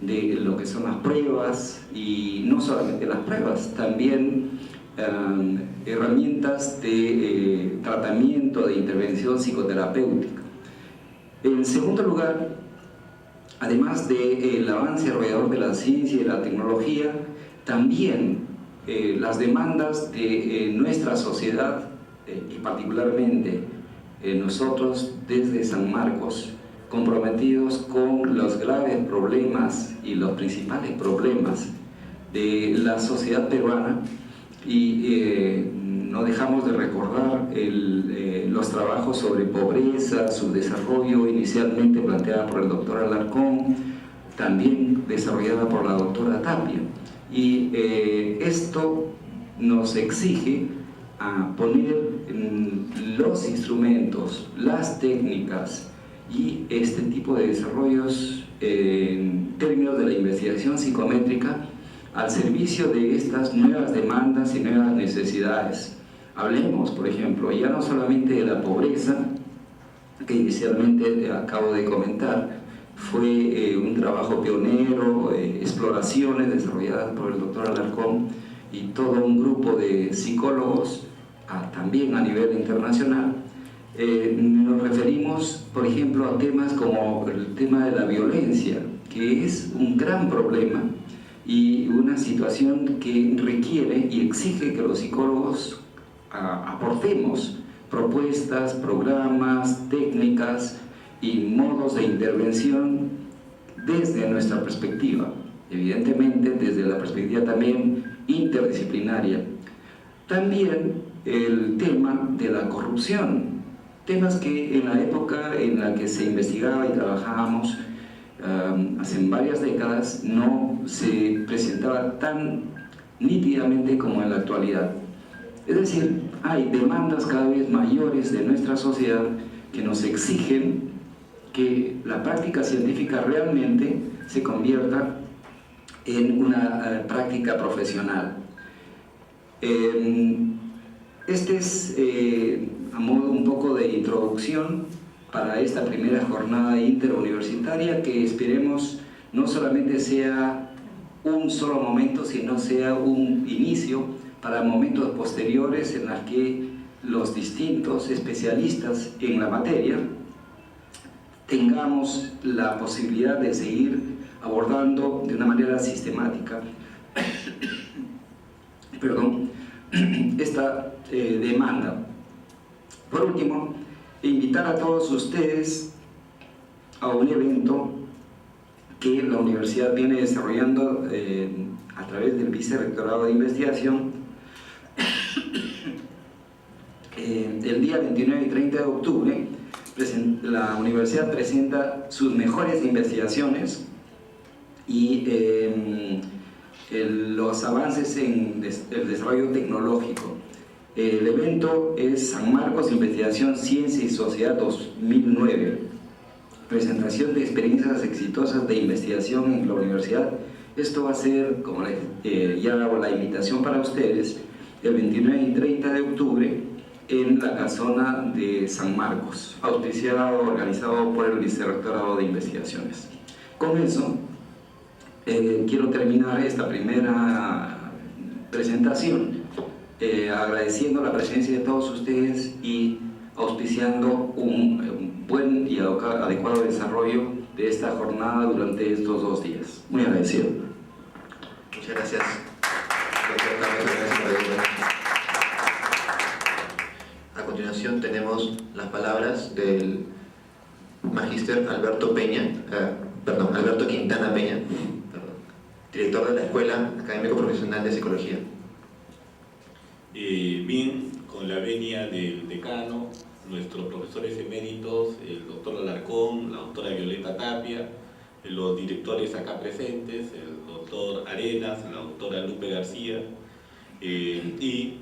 De lo que son las pruebas, y no solamente las pruebas, también herramientas de tratamiento, de intervención psicoterapéutica. En segundo lugar, además del avance alrededor de la ciencia y de la tecnología, también las demandas de nuestra sociedad, y particularmente nosotros desde San Marcos, comprometidos con los graves problemas y los principales problemas de la sociedad peruana, y no dejamos de recordar los trabajos sobre pobreza, su desarrollo inicialmente planteada por el doctor Alarcón, también desarrollada por la doctora Tapia, y esto nos exige a poner los instrumentos, las técnicas y este tipo de desarrollos en términos de la investigación psicométrica al servicio de estas nuevas demandas y nuevas necesidades. Hablemos, por ejemplo, ya no solamente de la pobreza, que inicialmente acabo de comentar, fue un trabajo pionero, exploraciones desarrolladas por el doctor Alarcón y todo un grupo de psicólogos, también a nivel internacional. Nos referimos, por ejemplo, a temas como el tema de la violencia, que es un gran problema y una situación que requiere y exige que los psicólogos aportemos propuestas, programas, técnicas y modos de intervención desde nuestra perspectiva, evidentemente desde la perspectiva también interdisciplinaria. También el tema de la corrupción, temas que en la época en la que se investigaba y trabajábamos hace varias décadas no se presentaba tan nítidamente como en la actualidad. Es decir, hay demandas cada vez mayores de nuestra sociedad que nos exigen que la práctica científica realmente se convierta en una práctica profesional. Este es a modo un poco de introducción para esta primera jornada interuniversitaria, que esperemos no solamente sea un solo momento, sino sea un inicio para momentos posteriores en los que los distintos especialistas en la materia tengamos la posibilidad de seguir abordando de una manera sistemática esta demanda. Por último, invitar a todos ustedes a un evento que la universidad viene desarrollando a través del Vicerrectorado de Investigación el día 29 y 30 de octubre. La universidad presenta sus mejores investigaciones y los avances en el desarrollo tecnológico. El evento es San Marcos Investigación, Ciencia y Sociedad 2009, presentación de experiencias exitosas de investigación en la universidad. Esto va a ser, como ya hago la invitación para ustedes, el 29 y 30 de octubre en la casona de San Marcos, auspiciado, organizado por el Vicerrectorado de Investigaciones. Con eso, quiero terminar esta primera presentación agradeciendo la presencia de todos ustedes y auspiciando un buen y adecuado desarrollo de esta jornada durante estos 2 días. Muy agradecido. Muchas gracias. A continuación tenemos las palabras del magíster Alberto Quintana Peña, director de la Escuela Académico Profesional de Psicología. Bien, con la venia del decano, nuestros profesores eméritos, el doctor Alarcón, la doctora Violeta Tapia, los directores acá presentes, el doctor Arenas, la doctora Lupe García, y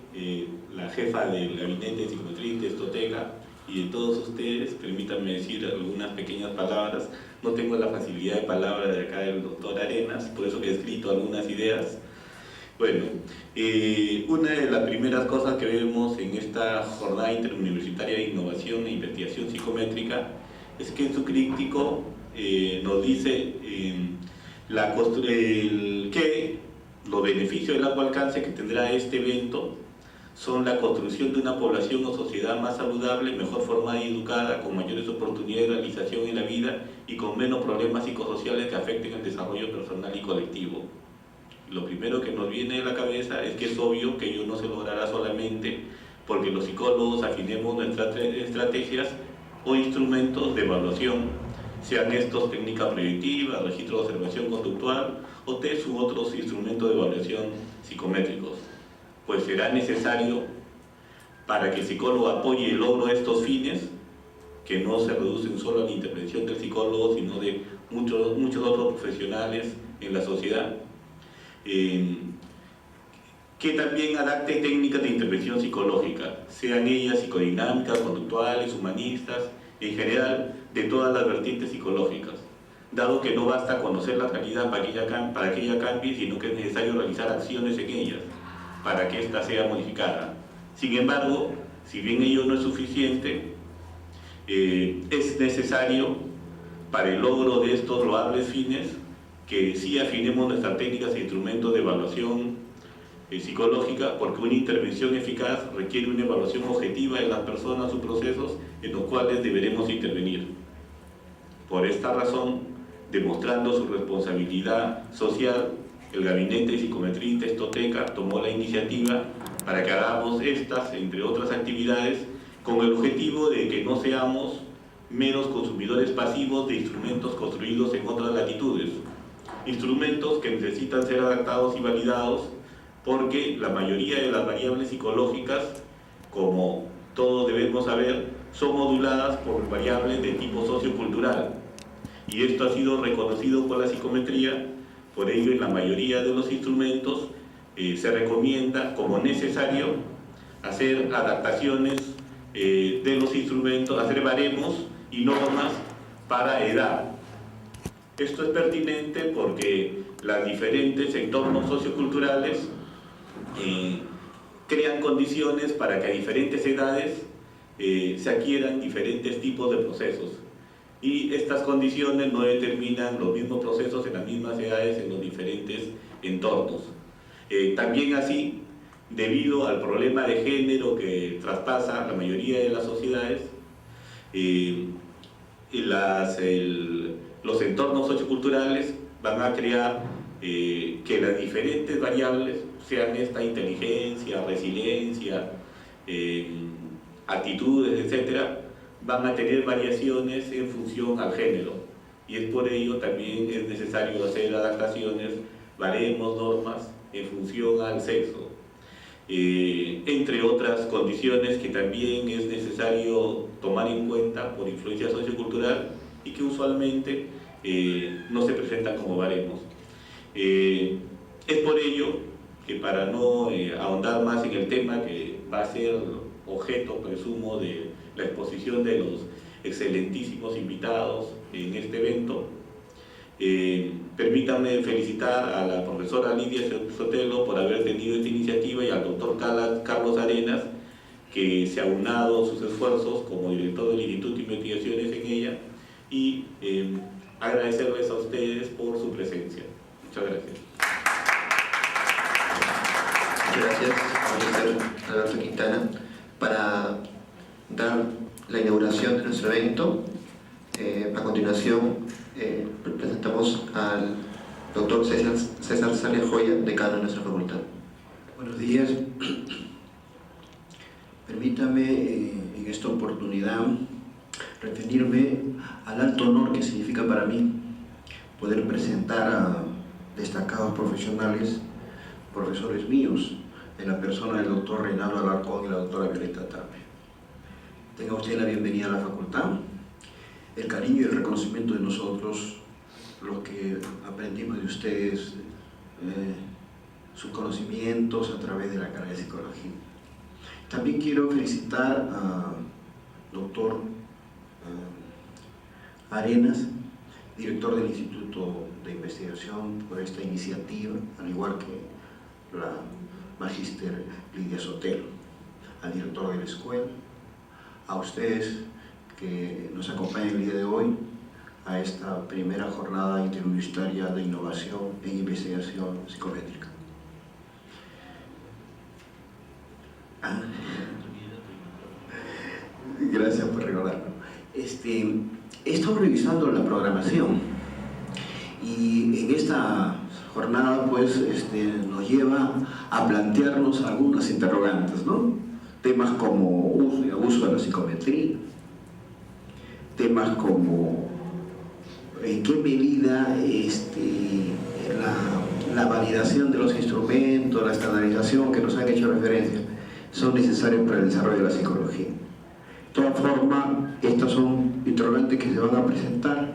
la jefa del Gabinete de Psicometría y Testoteca, y de todos ustedes. Permítanme decir algunas pequeñas palabras. No tengo la facilidad de palabra de acá del doctor Arenas, por eso que he escrito algunas ideas. Bueno, una de las primeras cosas que vemos en esta jornada interuniversitaria de innovación e investigación psicométrica es que en su crítico nos dice que los beneficios de largo alcance que tendrá este evento son la construcción de una población o sociedad más saludable, mejor formada y educada, con mayores oportunidades de realización en la vida y con menos problemas psicosociales que afecten el desarrollo personal y colectivo. Lo primero que nos viene a la cabeza es que es obvio que ello no se logrará solamente porque los psicólogos afinemos nuestras estrategias o instrumentos de evaluación, sean estos técnica preventiva, registro de observación conductual o test u otros instrumentos de evaluación psicométricos, pues será necesario para que el psicólogo apoye el logro de estos fines, que no se reducen solo a la intervención del psicólogo, sino de muchos otros profesionales en la sociedad, que también adapte técnicas de intervención psicológica, sean ellas psicodinámicas, conductuales, humanistas, en general de todas las vertientes psicológicas, dado que no basta conocer la realidad para que ella cambie, sino que es necesario realizar acciones en ellas para que ésta sea modificada. Sin embargo, si bien ello no es suficiente, es necesario para el logro de estos loables fines que sí afinemos nuestras técnicas e instrumentos de evaluación psicológica, porque una intervención eficaz requiere una evaluación objetiva de las personas o procesos en los cuales deberemos intervenir. Por esta razón, demostrando su responsabilidad social, el Gabinete de Psicometría y Testoteca tomó la iniciativa para que hagamos estas, entre otras actividades, con el objetivo de que no seamos meros consumidores pasivos de instrumentos construidos en otras latitudes, instrumentos que necesitan ser adaptados y validados porque la mayoría de las variables psicológicas, como todos debemos saber, son moduladas por variables de tipo sociocultural, y esto ha sido reconocido por la psicometría. Por ello, en la mayoría de los instrumentos se recomienda como necesario hacer adaptaciones de los instrumentos, hacer baremos y normas para edad. Esto es pertinente porque los diferentes entornos socioculturales crean condiciones para que a diferentes edades se adquieran diferentes tipos de procesos, y estas condiciones no determinan los mismos procesos en las mismas edades en los diferentes entornos. También así, debido al problema de género que traspasa la mayoría de las sociedades, los entornos socioculturales van a crear que las diferentes variables, sean esta inteligencia, resiliencia, actitudes, etcétera, van a tener variaciones en función al género, y es por ello también es necesario hacer adaptaciones, baremos, normas en función al sexo, entre otras condiciones que también es necesario tomar en cuenta por influencia sociocultural y que usualmente no se presentan como baremos. Es por ello que, para no ahondar más en el tema que va a ser objeto, presumo, de la exposición de los excelentísimos invitados en este evento, permítanme felicitar a la profesora Lidia Sotelo por haber tenido esta iniciativa, y al doctor Carlos Arenas, que se ha unado sus esfuerzos como director del Instituto de Investigaciones en ella, y agradecerles a ustedes por su presencia. Muchas gracias. Muchas gracias, profesor Alberto Quintana. Para dar la inauguración de nuestro evento, a continuación presentamos al doctor César Salia Joya, decano de nuestra facultad. Buenos días. Permítame en esta oportunidad referirme al alto honor que significa para mí poder presentar a destacados profesionales, profesores míos, en la persona del doctor Reinaldo Alarcón y la doctora Violeta Tapia. Tenga usted la bienvenida a la facultad. el cariño y el reconocimiento de nosotros, los que aprendimos de ustedes, sus conocimientos a través de la carrera de psicología. También quiero felicitar al doctor Arenas, director del Instituto de Investigación, por esta iniciativa, al igual que la magíster Lidia Sotelo, al director de la escuela, a ustedes que nos acompañan el día de hoy a esta primera jornada interuniversitaria de innovación en investigación psicométrica. Gracias por recordarlo. He estado revisando la programación y en esta jornada pues nos lleva a plantearnos algunas interrogantes, ¿no? Temas como uso y abuso de la psicometría, temas como en qué medida la validación de los instrumentos, la estandarización que nos han hecho referencia son necesarios para el desarrollo de la psicología. De todas formas, estos son interrogantes que se van a presentar.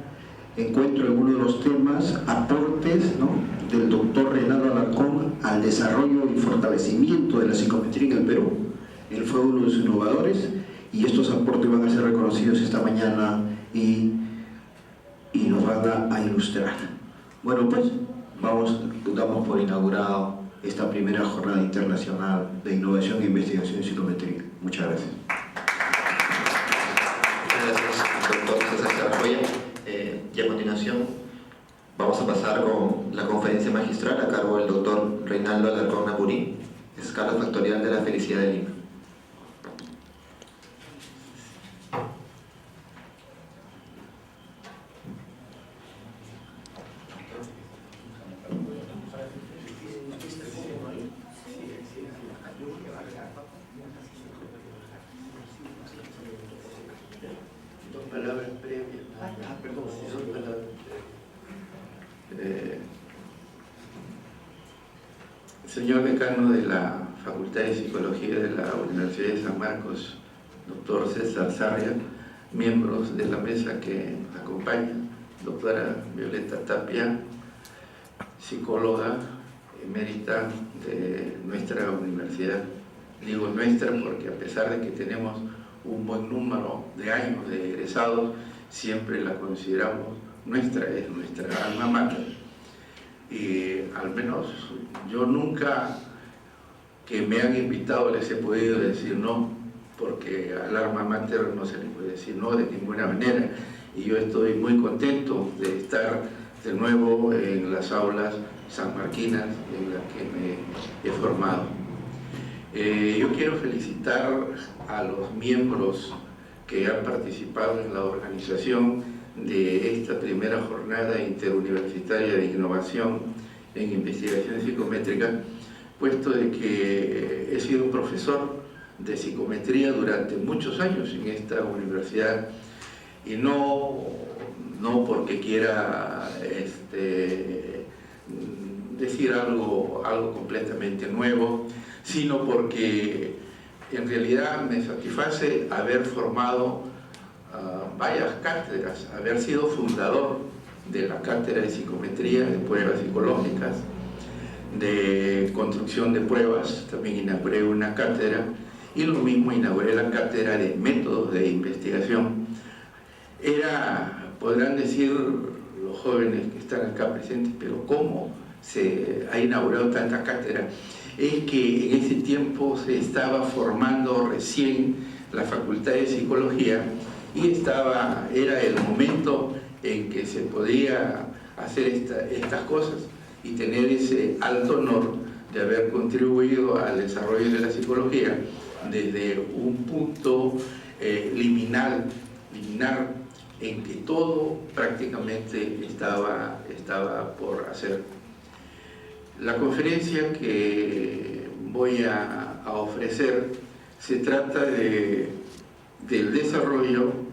Encuentro en uno de los temas aportes, ¿no?, del doctor Reinaldo Alarcón al desarrollo y fortalecimiento de la psicometría en el Perú. Él fue uno de los innovadores y estos aportes van a ser reconocidos esta mañana y nos van a ilustrar. Bueno, pues damos por inaugurado esta primera jornada internacional de innovación e investigación en psicometría. Muchas gracias. Gracias, doctor César Carajoya. Y a continuación vamos a pasar con la conferencia magistral a cargo del doctor Reinaldo Alarcón Napurí, escala factorial de la felicidad de Lima. Señor decano de la Facultad de Psicología de la Universidad de San Marcos, doctor César Sarria, miembros de la mesa que acompaña, doctora Violeta Tapia, psicóloga emérita de nuestra universidad. Digo nuestra porque a pesar de que tenemos un buen número de años de egresados, siempre la consideramos nuestra, es nuestra alma mater. Y al menos yo nunca que me han invitado les he podido decir no, porque al alma mater no se le puede decir no de ninguna manera. Y yo estoy muy contento de estar de nuevo en las aulas sanmarquinas en las que me he formado. Yo quiero felicitar a los miembros que han participado en la organización de esta primera jornada interuniversitaria de innovación en investigación psicométrica, puesto de que he sido profesor de psicometría durante muchos años en esta universidad y no porque quiera decir algo completamente nuevo, sino porque en realidad me satisface haber formado varias cátedras, haber sido fundador de la cátedra de psicometría, de pruebas psicológicas, de construcción de pruebas, también inauguré una cátedra, y lo mismo inauguré la cátedra de métodos de investigación. Podrán decir los jóvenes que están acá presentes, pero ¿cómo se ha inaugurado tanta cátedra? Es que en ese tiempo se estaba formando recién la Facultad de Psicología y era el momento en que se podía hacer estas cosas y tener ese alto honor de haber contribuido al desarrollo de la psicología desde un punto liminar en que todo prácticamente estaba por hacer. La conferencia que voy a ofrecer se trata del desarrollo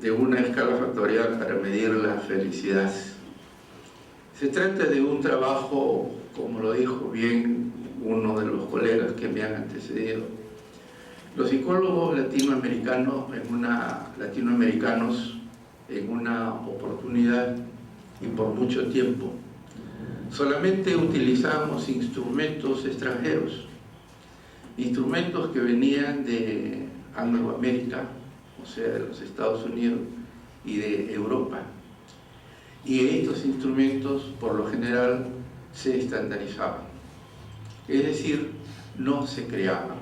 de una escala factorial para medir la felicidad. Se trata de un trabajo, como lo dijo bien uno de los colegas que me han antecedido. Los psicólogos latinoamericanos en una oportunidad y por mucho tiempo, solamente utilizábamos instrumentos extranjeros, instrumentos que venían de Angloamérica, o sea, de los Estados Unidos y de Europa. Y estos instrumentos, por lo general, se estandarizaban. Es decir, no se creaban.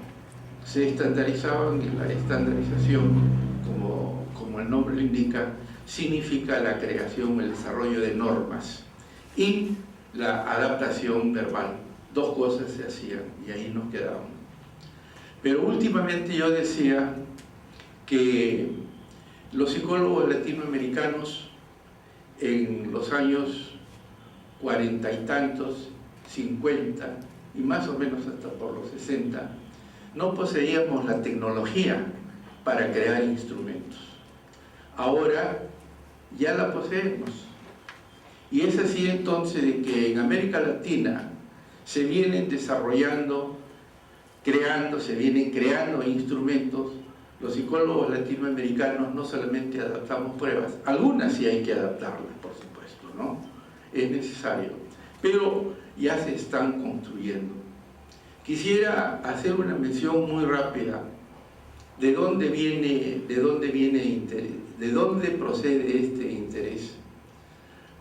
Se estandarizaban, y la estandarización, como el nombre lo indica, significa la creación, el desarrollo de normas y la adaptación verbal. Dos cosas se hacían y ahí nos quedábamos. Pero últimamente yo decía que los psicólogos latinoamericanos en los años 40 y tantos, 50 y más o menos hasta por los 60, no poseíamos la tecnología para crear instrumentos. Ahora ya la poseemos. Y es así entonces de que en América Latina se vienen desarrollando, se vienen creando instrumentos. Los psicólogos latinoamericanos no solamente adaptamos pruebas, algunas sí hay que adaptarlas, por supuesto, ¿no? Es necesario, pero ya se están construyendo. Quisiera hacer una mención muy rápida de dónde procede este interés.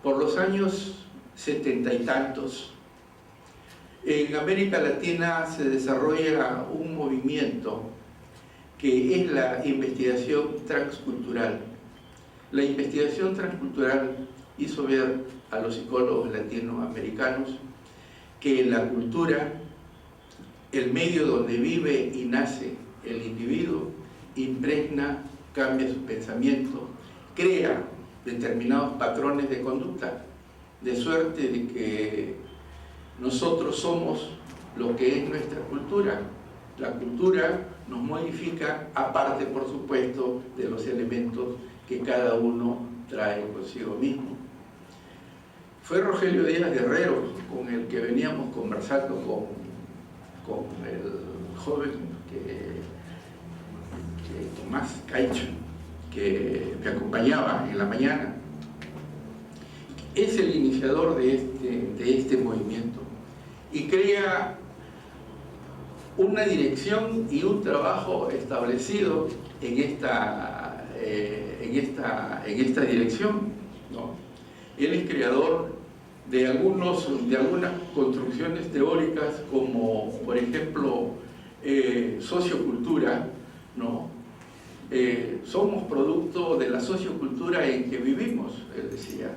Por los años 70 y tantos, en América Latina se desarrolla un movimiento que es la investigación transcultural. La investigación transcultural hizo ver a los psicólogos latinoamericanos que la cultura, el medio donde vive y nace el individuo, impregna, cambia su pensamiento, crea determinados patrones de conducta, de suerte de que nosotros somos lo que es nuestra cultura. La cultura nos modifica, aparte, por supuesto, de los elementos que cada uno trae consigo mismo. Fue Rogelio Díaz Guerrero, con el que veníamos conversando con el joven Tomás Caicho, que me acompañaba en la mañana. Es el iniciador de este movimiento y crea una dirección y un trabajo establecido en esta dirección, ¿no? Él es creador de algunas construcciones teóricas como, por ejemplo, sociocultura, ¿no? Somos producto de la sociocultura en que vivimos, él decía,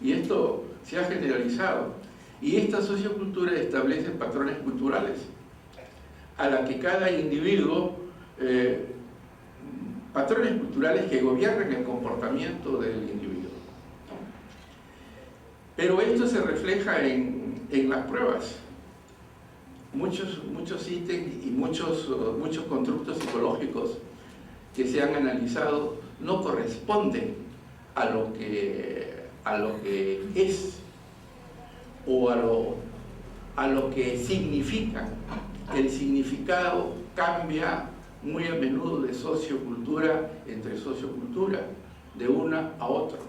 y esto se ha generalizado. Y esta sociocultura establece patrones culturales a la que cada individuo, patrones culturales que gobiernan el comportamiento del individuo, ¿no? Pero esto se refleja en las pruebas. Muchos ítems y muchos constructos psicológicos que se han analizado no corresponden a lo que es o a lo que significa. El significado cambia muy a menudo de sociocultura entre sociocultura, de una a otra.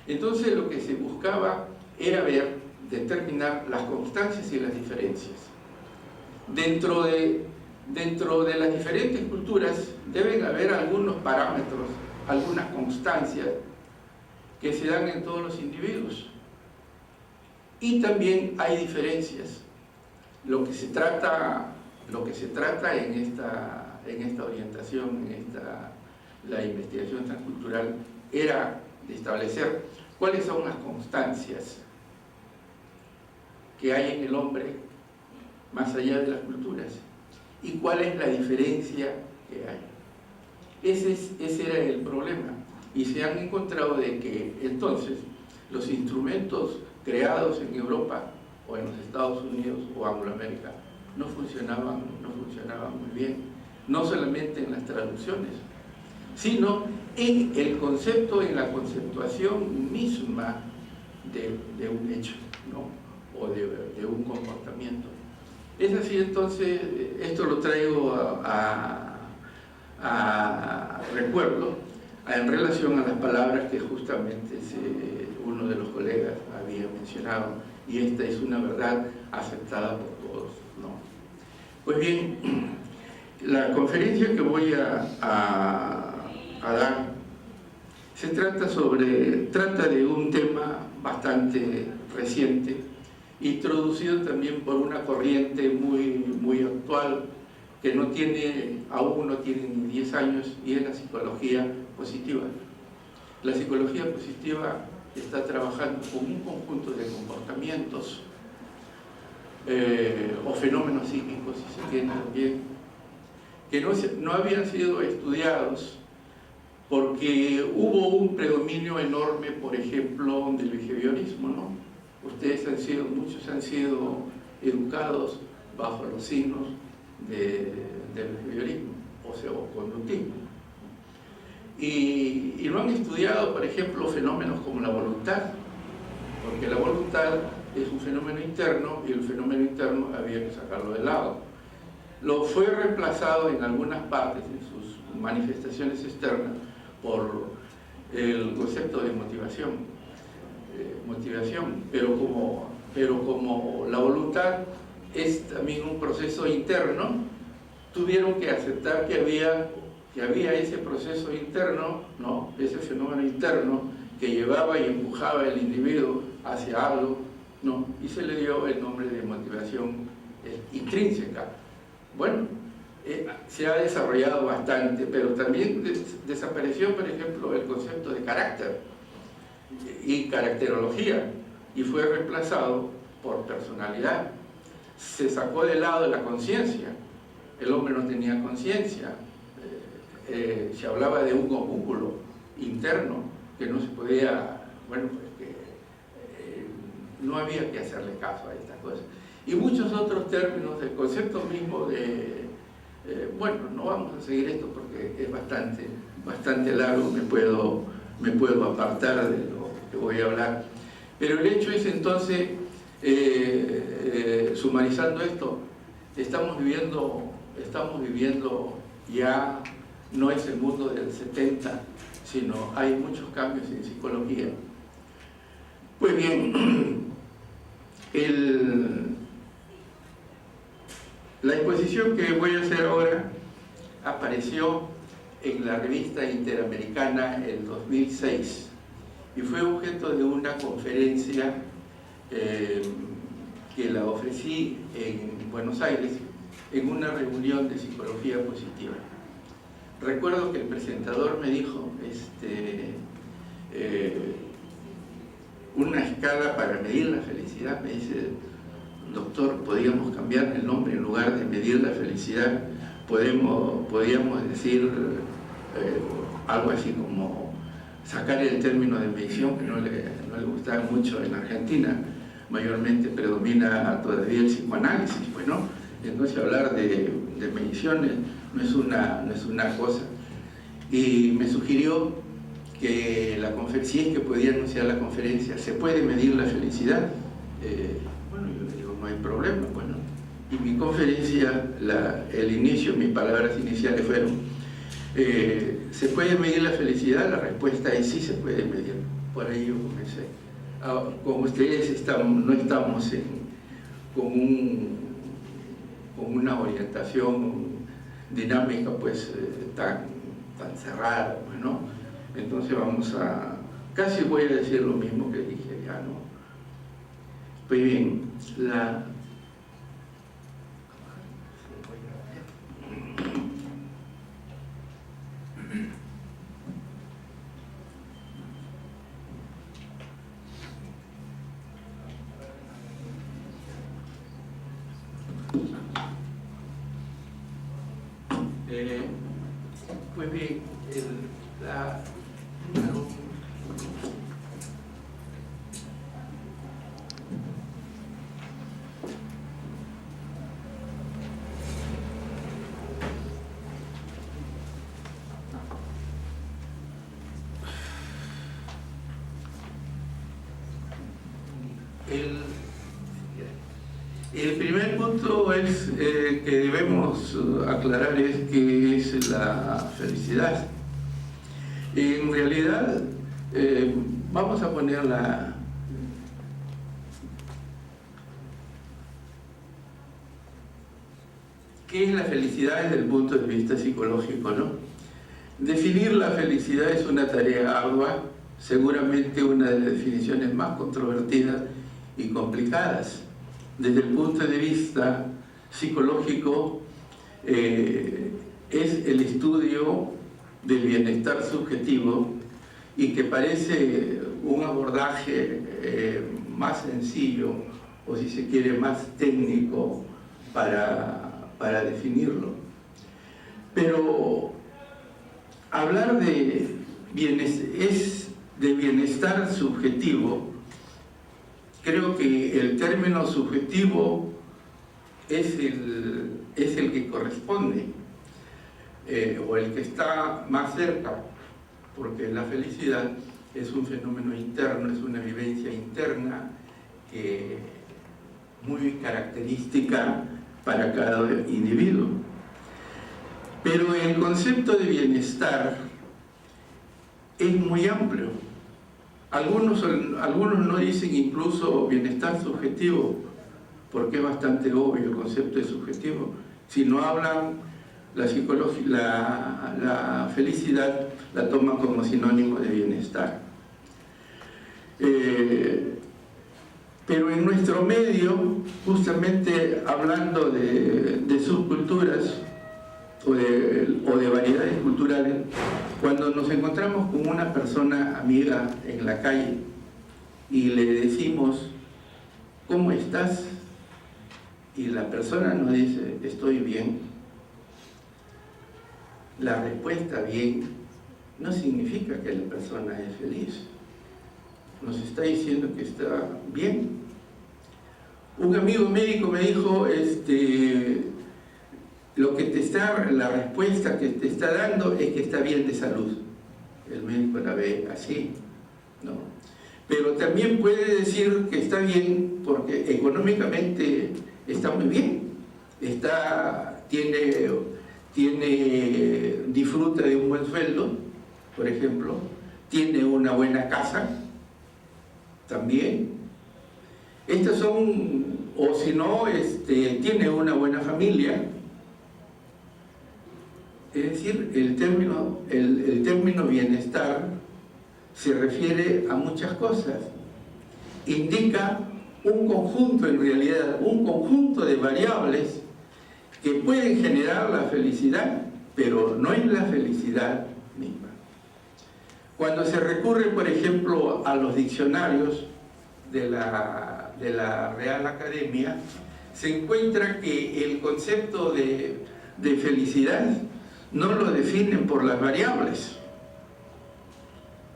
Entonces lo que se buscaba era determinar las constancias y las diferencias. Dentro de las diferentes culturas deben haber algunos parámetros, algunas constancias que se dan en todos los individuos. Y también hay diferencias. Lo que se trata en esta orientación, la investigación transcultural, era de establecer cuáles son las constancias que hay en el hombre más allá de las culturas y cuál es la diferencia que hay. Ese era el problema, y se han encontrado de que entonces los instrumentos creados en Europa o en los Estados Unidos o Angloamérica no funcionaban muy bien, no solamente en las traducciones, sino en el concepto, en la conceptuación misma de un hecho, ¿no? O de un comportamiento. Es así, entonces, esto lo traigo a recuerdo en relación a las palabras que justamente uno de los colegas había mencionado, y esta es una verdad aceptada por todos, ¿no? Pues bien, la conferencia que voy a dar se trata de un tema bastante reciente, introducido también por una corriente muy actual, que aún no tiene ni 10 años, y es la psicología positiva. La psicología positiva está trabajando con un conjunto de comportamientos o fenómenos psíquicos, si se quiere también, que no habían sido estudiados porque hubo un predominio enorme, por ejemplo, del behaviorismo, ¿no? Muchos han sido educados bajo los signos del behaviorismo, o conductismo. Y no han estudiado, por ejemplo, fenómenos como la voluntad, porque la voluntad es un fenómeno interno y el fenómeno interno había que sacarlo de lado. Lo fue reemplazado en algunas partes, en sus manifestaciones externas, por el concepto de motivación, pero como la voluntad es también un proceso interno, tuvieron que aceptar que había ese proceso interno, ¿no? Ese fenómeno interno que llevaba y empujaba al individuo hacia algo, ¿no? Y se le dio el nombre de motivación intrínseca. Bueno, se ha desarrollado bastante, pero también desapareció, por ejemplo, el concepto de carácter y caracterología, y fue reemplazado por personalidad. Se sacó de lado la conciencia. El hombre no tenía conciencia. Se hablaba de un homúnculo interno que no se podía, no había que hacerle caso a estas cosas. Y muchos otros términos del concepto mismo no vamos a seguir esto porque es bastante largo, me puedo apartar de lo que voy a hablar. Pero el hecho es entonces, sumarizando esto, estamos viviendo ya, no es el mundo del 70, sino hay muchos cambios en psicología. Pues bien, la exposición que voy a hacer ahora apareció en la revista Interamericana en 2006 y fue objeto de una conferencia que la ofrecí en Buenos Aires en una reunión de psicología positiva. Recuerdo que el presentador me dijo una escala para medir la felicidad. Me dice: doctor, podríamos cambiar el nombre, en lugar de medir la felicidad, podríamos decir algo así como sacar el término de medición, que no le gustaba mucho en Argentina. Mayormente predomina todavía el psicoanálisis, pues, ¿no? Entonces hablar de mediciones no es una cosa. Y me sugirió que si es que podía anunciar la conferencia, ¿se puede medir la felicidad? Bueno, yo le digo, no hay problema. Bueno, y mi conferencia, mis palabras iniciales fueron: ¿se puede medir la felicidad? La respuesta es sí, se puede medir. Por ahí yo comencé. Como ustedes no estamos con una orientación dinámica pues tan cerrada, pues, ¿no? Entonces casi voy a decir lo mismo que dije ya, ¿no? Pues bien, pues bien, el primer punto que debemos aclarar es qué es la felicidad. En realidad, vamos a ponerla... ¿Qué es la felicidad desde el punto de vista psicológico, no? Definir la felicidad es una tarea ardua, seguramente una de las definiciones más controvertidas y complicadas. Desde el punto de vista psicológico, es el estudio del bienestar subjetivo y que parece un abordaje más sencillo, o si se quiere, más técnico para definirlo. Pero hablar de bienestar subjetivo, creo que el término subjetivo es el que corresponde, o el que está más cerca, porque la felicidad es un fenómeno interno, es una vivencia interna muy característica para cada individuo. Pero el concepto de bienestar es muy amplio. Algunos no dicen incluso bienestar subjetivo, porque es bastante obvio el concepto de subjetivo. Si no hablan, la felicidad la toman como sinónimo de bienestar. Pero en nuestro medio, justamente hablando de subculturas o de variedades culturales, cuando nos encontramos con una persona amiga en la calle y le decimos, ¿cómo estás? Y la persona nos dice, estoy bien. La respuesta bien no significa que la persona es feliz. Nos está diciendo que está bien. Un amigo médico me dijo, la respuesta que te está dando es que está bien de salud. El médico la ve así, ¿no? Pero también puede decir que está bien porque económicamente está muy bien. Disfruta de un buen sueldo, por ejemplo, tiene una buena casa, también. Estas son, o si no, tiene una buena familia. Es decir, el término bienestar se refiere a muchas cosas. Indica un conjunto, en realidad, un conjunto de variables que pueden generar la felicidad, pero no es la felicidad misma. Cuando se recurre, por ejemplo, a los diccionarios de la Real Academia, se encuentra que el concepto de felicidad no lo definen por las variables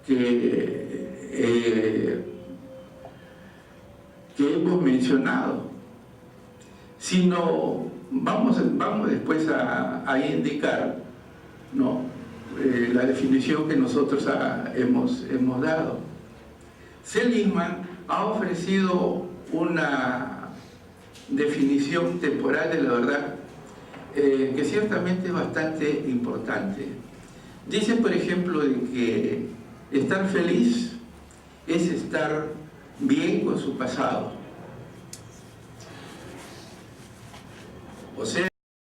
que hemos mencionado, sino vamos después a indicar, ¿no?, la definición que nosotros hemos dado. Seligman ha ofrecido una definición temporal de la verdad que ciertamente es bastante importante. Dice, por ejemplo, de que estar feliz es estar bien con su pasado. O sea,